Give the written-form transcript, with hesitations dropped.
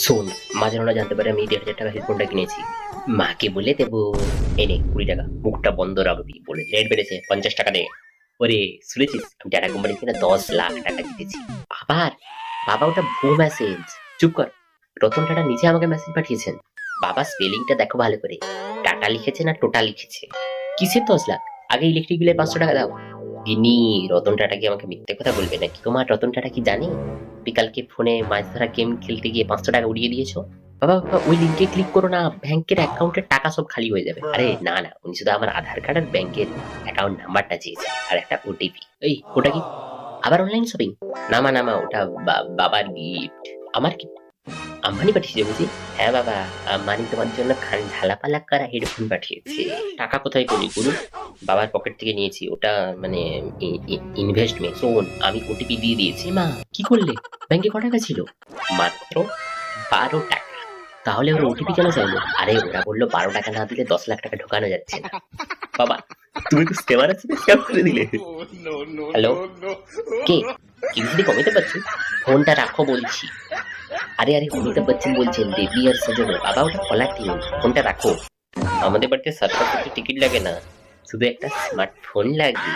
শোন, মা যেন না জানতে পারে আমি 1,500 টাকা হেডফোনটা কিনেছি। মাকে বলে দেবো এনে 20 টাকা, মুখটা বন্ধ রাখবি বলে রেট বেড়েছে 50 টাকা দে। ওরে শুনেছিস, আমি টাটা কোম্পানি থেকে 10 লাখ টাকা জিতেছি। আবার বাবা ওটা ভুয়ো মেসেজ। চুপ কর। রতন টাটা নিজে আমাকে মেসেজ পাঠিয়েছেন। বাবা স্পেলিংটা দেখো ভালো করে, টাটা লিখেছে না টোটা লিখেছে। কিসের 10 লাখ? আগে ইলেকট্রিক বিলে 500 টাকা দাও। গিন্নি, রতন টাটা কি আমাকে মিথ্যে কথা বলবে নাকি? তোমার রতন টাটা কি জানে বিকালকে ফোনে মাছ ধরা গেম খেলতে গিয়ে 500 টাকা উড়িয়ে দিয়েছো? বাবা বাবা, ওই লিঙ্কে ক্লিক করো না, ব্যাংকের অ্যাকাউন্টের টাকা সব খালি হয়ে যাবে। আরে না না, উনি শুধু আমার আধার কার্ড আর ব্যাংকের অ্যাকাউন্ট নাম্বারটা চেয়েছে আর একটা ওটিপি। এই ওটা কি? আবার অনলাইন শপিং? নামা নামা, ওটা বাবার গিফট। আমার কি আম্বানি পাঠিয়েছে বুঝি? হ্যাঁ বাবা, আম্বানি তোমার জন্য খান ঝালাপালা করা হেডফোন পাঠিয়েছে। টাকা কোথায় পেলি গুরু? বাবার পকেট থেকে নিয়েছি, ওটা মানে ইনভেস্টমেন্ট। শোন, আমি ওটিপি দিয়ে দিয়েছি। মা, কি করলে? ব্যাংকে ক টাকা ছিল? মাত্র 12 টাকা। তাহলে ওর ওটিপি কেন চাইলো? আরে ওরা বললো 12 টাকা না দিলে 10 লাখ টাকা ঢোকানো যাচ্ছে না। বাবা, তুমি তো স্ক্যামার আছে, স্ক্যাম করে দিলে। হ্যালো, কে? কিউসিডি কমিতে পারছি? ফোনটা রাখো বলছি। আরে আরে, অমিতাভ বচ্চন বলছেন, দেবী আর সজনে। বাবা ওটা কলার টিউন, ফোনটা রাখো। আমাদের বাড়িতে সার্কাস টিকিট লাগে না, শুধু একটা স্মার্টফোন লাগে।